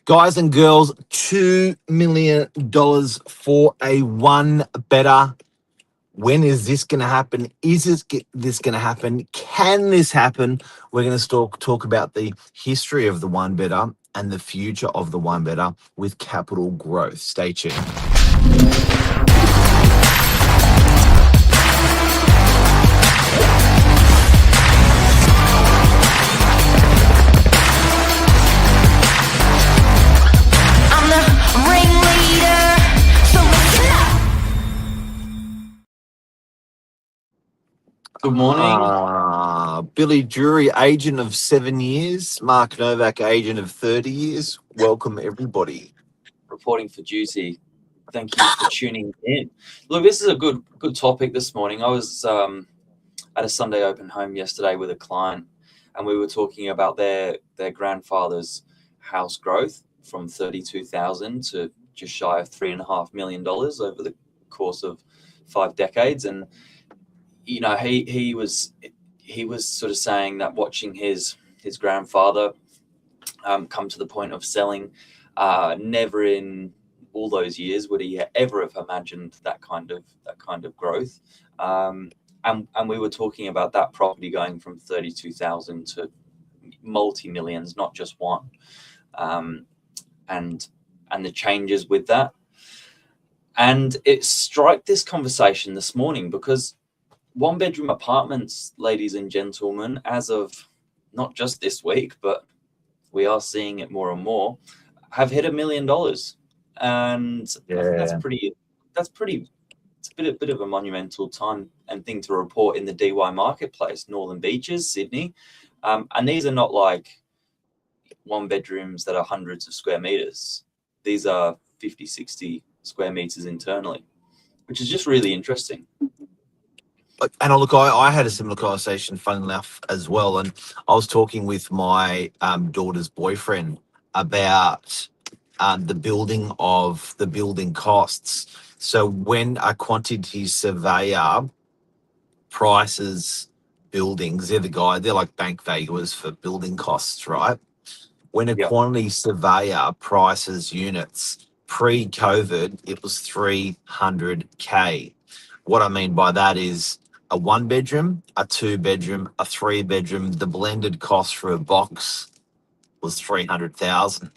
Guys and girls, $2 million for a one better. When is this going to happen? Is this going to happen? Can this happen? We're going to talk about the history of the one better and the future of the one better with capital growth. Stay tuned. Good morning. Billy DRURY, agent of 7 years. Mark Novak, agent of 30 years. Welcome, everybody. Reporting for duty. Thank you for tuning in. Look, this is a good topic this morning. I was at a Sunday open home yesterday with a client, and we were talking about their grandfather's house growth from 32,000 to just shy of $3.5 million over the course of 5 decades. And you know, he was sort of saying that watching his grandfather come to the point of selling, never in all those years would he ever have imagined that kind of growth. And we were talking about that property going from 32,000 to multi-millions, not just one, and the changes with that. And it struck this conversation this morning because one-bedroom apartments, ladies and gentlemen, as of not just this week, but we are seeing it more and more, have hit $1 million, and I think that's pretty. It's a bit of a monumental time and thing to report in the DY marketplace, Northern Beaches, Sydney, and these are not like one bedrooms that are hundreds of square meters. These are 50, 60 square meters internally, which is just really interesting. And look, I had a similar conversation, fun enough, as well. And I was talking with my daughter's boyfriend about the building costs. So when a quantity surveyor prices buildings, they're like bank valuers for building costs, right? When a quantity surveyor prices units, pre-COVID, it was $300K. What I mean by that is a 1-bedroom, a 2-bedroom, a 3-bedroom, the blended cost for a box was $300,000.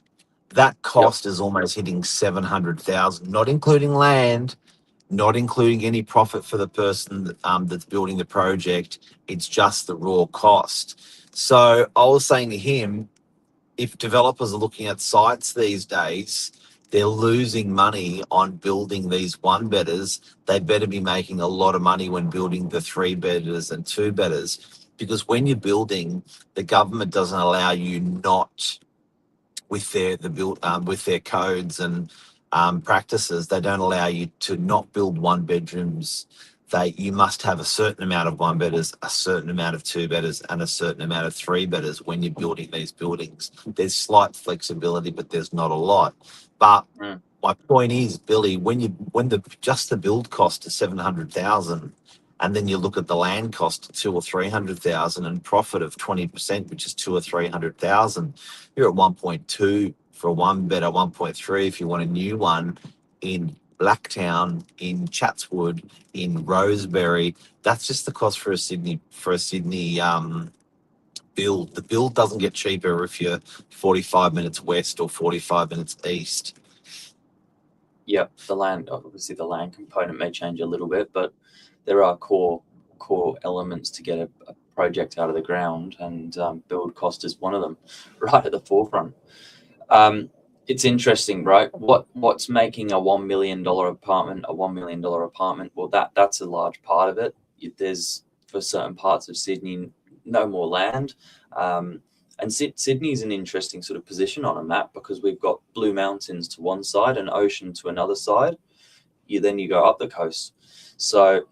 That cost is almost hitting $700,000, not including land, not including any profit for the person that's building the project. It's just the raw cost. So I was saying to him, if developers are looking at sites these days, they're losing money on building these one-bedders. They better be making a lot of money when building the 3-bedders and 2-bedders, because when you're building, the government doesn't allow you not, with their codes and practices, they don't allow you to not build 1-bedrooms. You must have a certain amount of 1-bedders, a certain amount of 2-bedders, and a certain amount of 3-bedders when you're building these buildings. There's slight flexibility, but there's not a lot. But my point is, Billy, when the build cost is $700,000, and then you look at the land cost, $200,000 or $300,000, and profit of 20%, which is $200,000 or $300,000, you're at 1.2 for a 1-bedder, 1.3 if you want a new one in Blacktown, in Chatswood, in Rosebery. That's just the cost for a Sydney build. The build doesn't get cheaper if you're 45 minutes west or 45 minutes east. Yep, the land component may change a little bit, but there are core elements to get a project out of the ground, and build cost is one of them, right at the forefront. It's interesting, right? What's making a $1 million apartment a $1 million apartment? Well, that's a large part of it. There's, for certain parts of Sydney, no more land. And Sydney's an interesting sort of position on a map, because we've got Blue Mountains to one side and ocean to another side. Then you go up the coast. So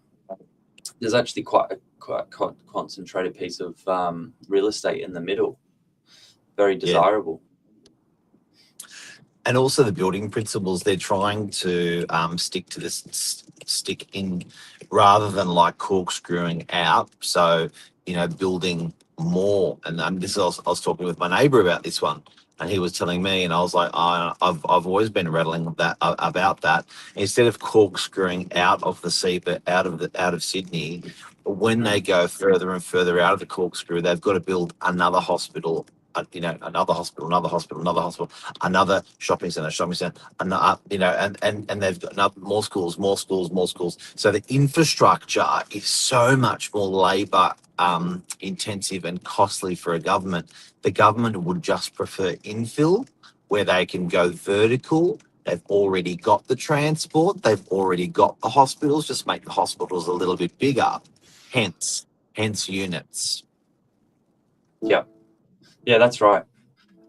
there's actually quite a concentrated piece of real estate in the middle. Very desirable. And also the building principles, they're trying to stick in rather than like corkscrewing out. So, building more. And I was talking with my neighbor about this one. And he was telling me, and I was like, I've always been rattling about that. Instead of corkscrewing out of the sea, but out of Sydney, when they go further and further out of the corkscrew, they've got to build another hospital. Another hospital, another hospital, another hospital, another shopping centre, another, and they've got more schools, more schools, more schools. So the infrastructure is so much more labour intensive and costly for a government. The government would just prefer infill, where they can go vertical. They've already got the transport. They've already got the hospitals. Just make the hospitals a little bit bigger. Hence units. Yeah, yeah, that's right.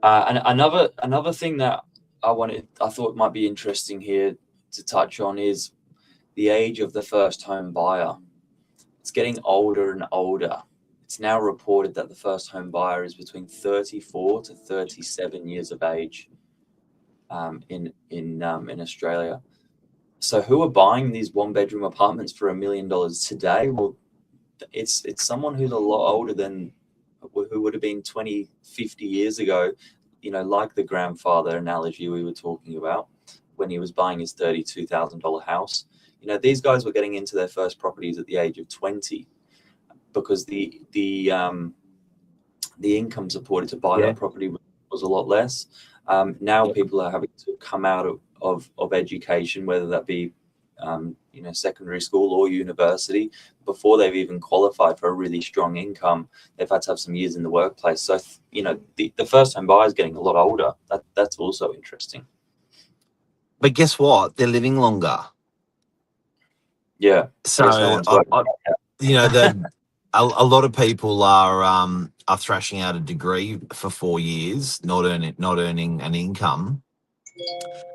And another thing that I thought might be interesting here to touch on is the age of the first home buyer. It's getting older and older. It's now reported that the first home buyer is between 34 to 37 years of age in Australia. So who are buying these one-bedroom apartments for $1 million today? Well, it's someone who's a lot older than who would have been 20, 50 years ago, like the grandfather analogy we were talking about when he was buying his $32,000 house. These guys were getting into their first properties at the age of 20 because the income supported to buy that property was a lot less. Now people are having to come out of education, whether that be secondary school or university, before they've even qualified for a really strong income. They've had to have some years in the workplace. So the first home buyer is getting a lot older. That's also interesting. But guess what? They're living longer. Yeah. So a lot of people are thrashing out a degree for 4 years, not earning an income.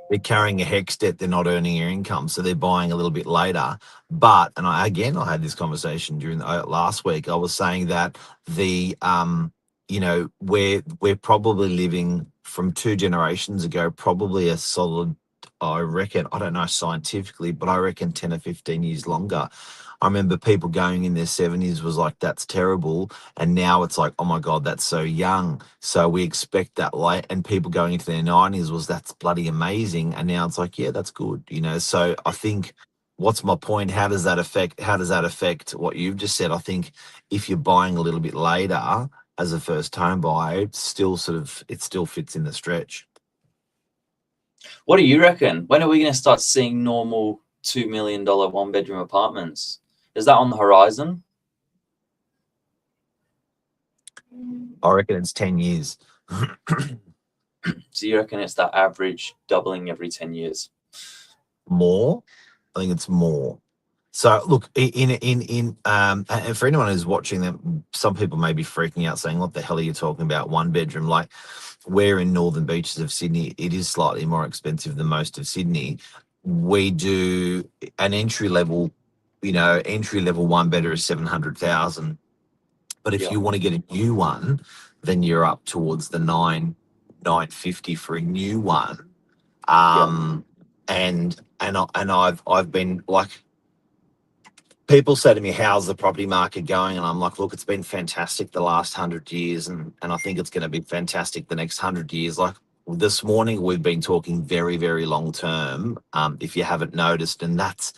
They're carrying a HECS debt, they're not earning your income, so they're buying a little bit later. But, and I had this conversation during last week. I was saying that we're probably living from 2 generations ago, probably a solid, I reckon, I don't know scientifically, but I reckon 10 or 15 years longer. I remember people going in their 70s was like, that's terrible. And now it's like, oh my God, that's so young. So we expect that late. And people going into their 90s was, that's bloody amazing. And now it's like, yeah, that's good. So I think, what's my point? How does that affect what you've just said? I think if you're buying a little bit later as a first home buyer, it still fits in the stretch. What do you reckon? When are we going to start seeing normal $2 million one-bedroom apartments? Is that on the horizon? I reckon it's 10 years. So you reckon it's that average doubling every 10 years? More? I think it's more. So look, and for anyone who's watching them, some people may be freaking out saying, what the hell are you talking about? 1 bedroom? Like, we're in northern beaches of Sydney. It is slightly more expensive than most of Sydney. We do an entry level 1 bedder is 700,000. But if you want to get a new one, then you're up towards the 950 for a new one. And I've been like, people say to me, how's the property market going? And I'm like, look, it's been fantastic the last 100 years. And I think it's going to be fantastic the next 100 years. Like this morning, we've been talking very, very long term. If you haven't noticed, and that's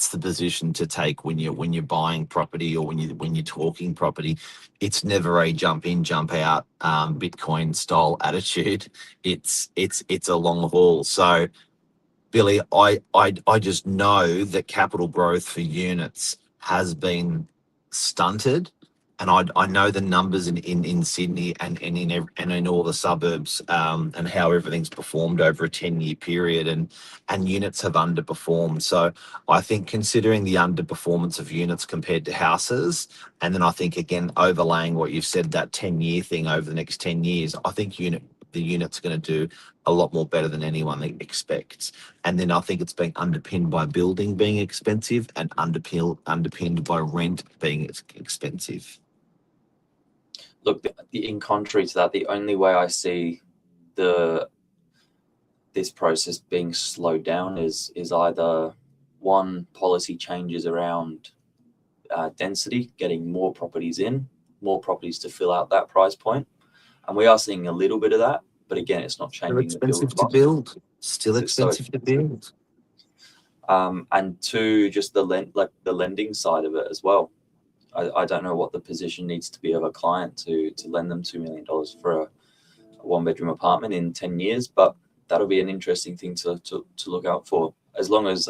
the position to take when you're buying property or when you're talking property. It's never a jump in, jump out, Bitcoin style attitude. It's a long haul. So Billy, I just know that capital growth for units has been stunted, and I know the numbers in Sydney and in all the suburbs, and how everything's performed over a 10-year period, and units have underperformed. So I think, considering the underperformance of units compared to houses, and then I think again overlaying what you've said, that 10-year thing over the next 10 years, I think the unit's going to do a lot more better than anyone expects. And then I think it's being underpinned by building being expensive and underpinned by rent being expensive. Look, in contrary to that, the only way I see this process being slowed down is either one, policy changes around density, getting more properties to fill out that price point. And we are seeing a little bit of that, but again, it's not Still changing the build expensive to cost. build. Still It's so expensive to build. And two, just the lending side of it as well. I don't know what the position needs to be of a client to lend them $2 million for a one-bedroom apartment in 10 years, but that'll be an interesting thing to look out for. As long as,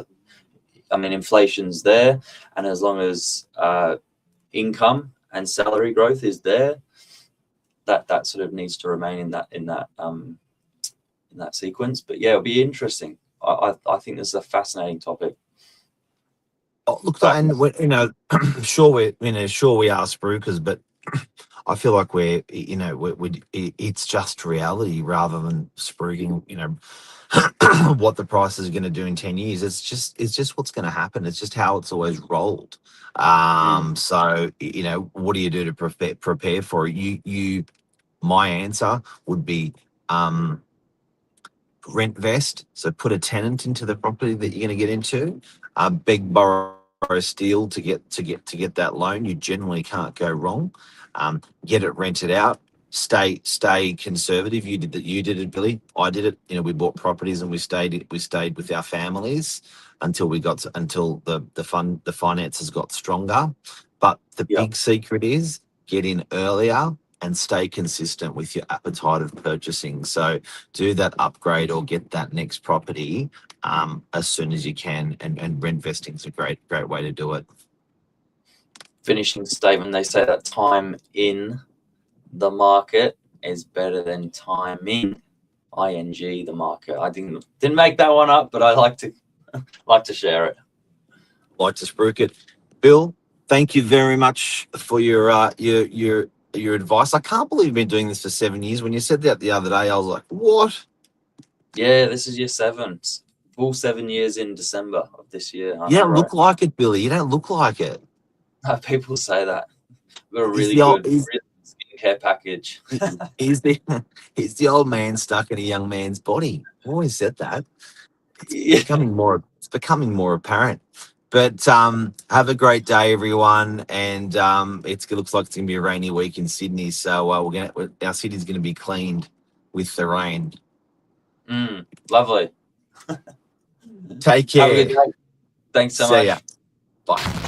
I mean, inflation's there, and as long as income and salary growth is there, that sort of needs to remain in that sequence. But yeah, it'll be interesting. I think this is a fascinating topic. Oh, look, and sure we are spruikers, but I feel like it's just reality rather than spruiking. What the price is going to do in 10 years. It's just what's going to happen. It's just how it's always rolled. So what do you do to prepare for it? My answer would be rent vest. So put a tenant into the property that you're going to get into. Beg, borrow, steal to get that loan. You generally can't go wrong. Get it rented out. Stay conservative. You did it, Billy. I did it. We bought properties and we stayed with our families until the finances got stronger. But the big secret is get in earlier and stay consistent with your appetite of purchasing. So do that upgrade or get that next property as soon as you can, and rent vesting is a great way to do it. Finishing statement, they say that time in the market is better than timing, ing the market. I didn't make that one up, but I like to share it. Like to spruik it. Bill, thank you very much for your advice. I can't believe you've been doing this for 7 years. When you said that the other day, I was like, what? Yeah, this is your full 7 years in December of this year. You don't look like it, Billy. You don't look like it. People say that. We've got a really good skincare package. He's the old man stuck in a young man's body. I always said that. It's becoming more apparent. But have a great day, everyone. And it looks like it's going to be a rainy week in Sydney. So our city's going to be cleaned with the rain. Lovely. Take care. Have a good day. Thanks so much. See ya. Bye.